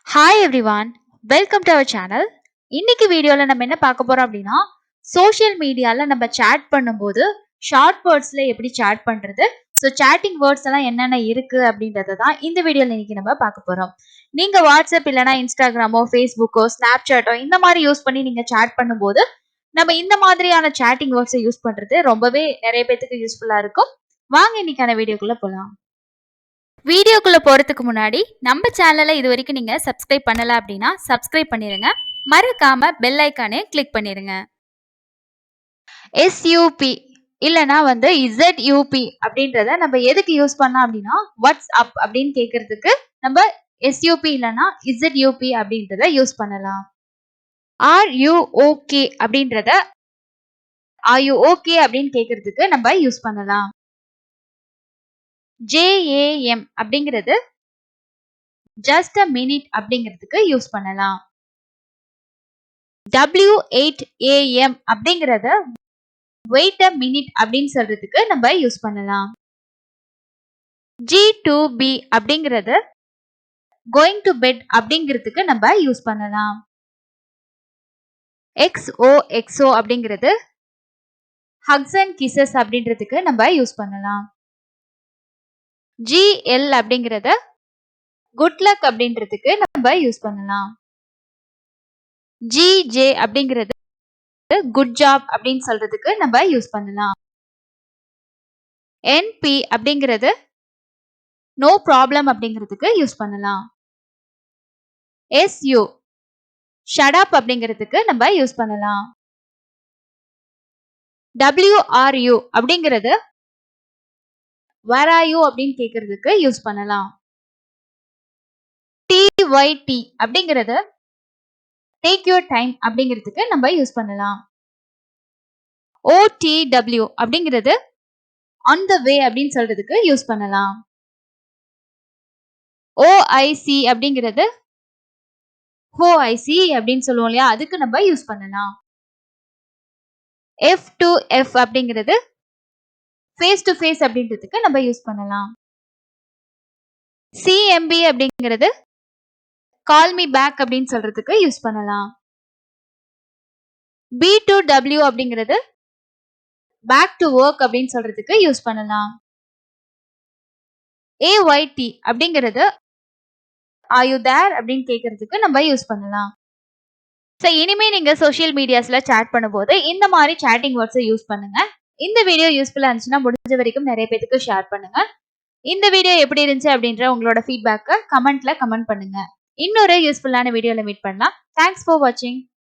Hi everyone, welcome to our channel. இன்னைக்கு வீடியோவில் நம்ம என்ன பார்க்க போறோம் அப்படின்னா, சோஷியல் மீடியாவில் நம்ம சேட் பண்ணும்போது ஷார்ட் வேர்ட்ஸில் எப்படி சேட் பண்ணுறது, ஸோ சேட்டிங் வேர்ட்ஸ் எல்லாம் என்னென்ன இருக்கு அப்படின்றத தான் இந்த வீடியோவில் இன்னைக்கு நம்ம பார்க்க போறோம். நீங்க வாட்ஸ்அப் இல்லைனா இன்ஸ்டாகிராமோ ஃபேஸ்புக்கோ ஸ்னாப்சாட்டோ இந்த மாதிரி யூஸ் பண்ணி நீங்க சேட் பண்ணும்போது நம்ம இந்த மாதிரியான சேட்டிங் வேர்ட்ஸை யூஸ் பண்றது ரொம்பவே நிறைய பேருக்கு யூஸ்ஃபுல்லா இருக்கும். வாங்க இன்னைக்கான வீடியோக்குள்ள போகலாம். வீடியோக்குள்ள போறதுக்கு முன்னாடி நம்ம சேனலை இது வரைக்கும் நீங்க சப்ஸ்கிரைப் பண்ணல அப்படின்னா சப்ஸ்கிரைப் பண்ணிருங்க. மறக்காம பெல் ஐக்கானே கிளிக் பண்ணிருங்க. எஸ்யூபி இல்லனா இசட்யூபி அப்படின்றத நம்ம எதுக்கு யூஸ் பண்ணலாம் அப்படின்னா, வாட்ஸ் அப் அப்படின்னு கேட்கறதுக்கு நம்ம எஸ்யூபி இல்லனா இசட்யூபி அப்படின்றத யூஸ் பண்ணலாம். ஆர் யூ ஓகே அப்படின்றத ஆர் யூ ஓகே அப்படின்னு கேட்கறதுக்கு நம்ம யூஸ் பண்ணலாம். ஜேஏஎம் அப்படிங்கிறது ஜஸ்ட் அ மினிட் அப்படிங்கிறதுக்கு யூஸ் பண்ணலாம். W8AM அப்படிங்கறத wait a minute அப்படின்னு சொல்றதுக்கு நம்ம யூஸ் பண்ணலாம். G2B அப்படிங்கறது going to bed அப்படிங்கிறதுக்கு நம்ம யூஸ் பண்ணலாம். XOXO அப்படிங்கிறது hugs and kisses அப்படின்றதுக்கு நம்ம யூஸ் பண்ணலாம். GL அப்படிங்கறத good luck அப்படின்றதுக்கு நம்ம யூஸ் பண்ணலாம். GJ அப்படிங்கிறது குட் ஜாப் அப்படின்னு சொல்றதுக்கு நம்ம யூஸ் பண்ணலாம். NP அப்படிங்கிறது நோ ப்ராப்ளம் அப்படிங்கிறதுக்கு யூஸ் பண்ணலாம். SU ஷட் அப் அப்படிங்கிறதுக்கு நம்ம யூஸ் பண்ணலாம். WRU அப்படிங்கிறது where are you அப்படின்னு கேட்கறதுக்கு யூஸ் பண்ணலாம். TYT அப்படிங்கிறது take your time அப்படிங்கிறதுக்கு நம்ம யூஸ் பண்ணலாம். OTW அப்படிங்கிறது on the way அப்படின்னு சொல்றதுக்கு யூஸ் பண்ணலாம். OIC அப்படிங்கிறது OIC அப்படின்னு சொல்லுவோம் இல்லையா, அதுக்கு நம்ம யூஸ் பண்ணலாம். F2F அப்படிங்கிறது face to face அப்படின்றதுக்கு நம்ம யூஸ் பண்ணலாம். CMB அப்படிங்கிறது கால் மீ பேக் அப்படின்னு சொல்றதுக்கு யூஸ் பண்ணலாம். B2W அப்படிங்கிறது பேக் டு ஒர்க் அப்படின்னு சொல்றதுக்கு யூஸ் பண்ணலாம். AYT அப்படிங்கிறது ஆர் யூ தேர் அப்படின்னு கேட்கறதுக்கு நம்ம யூஸ் பண்ணலாம். ஸோ இனிமே நீங்க சோஷியல் மீடியாஸ்ல சேட் பண்ணும்போது இந்த மாதிரி சேட்டிங் வேர்ட்ஸை யூஸ் பண்ணுங்க. இந்த வீடியோ யூஸ்ஃபுல்லா இருந்துச்சுன்னா முடிஞ்ச வரைக்கும் நிறைய பேருக்கு ஷேர் பண்ணுங்க. இந்த வீடியோ எப்படி இருந்துச்சு அப்படின்ற உங்களோட ஃபீட்பேக்கை கமெண்ட்ல கமெண்ட் பண்ணுங்க. இன்னொரு யூஸ்ஃபுல்லான வீடியோல மீட் பண்ணலாம். தேங்க்ஸ் ஃபார் வாட்சிங்.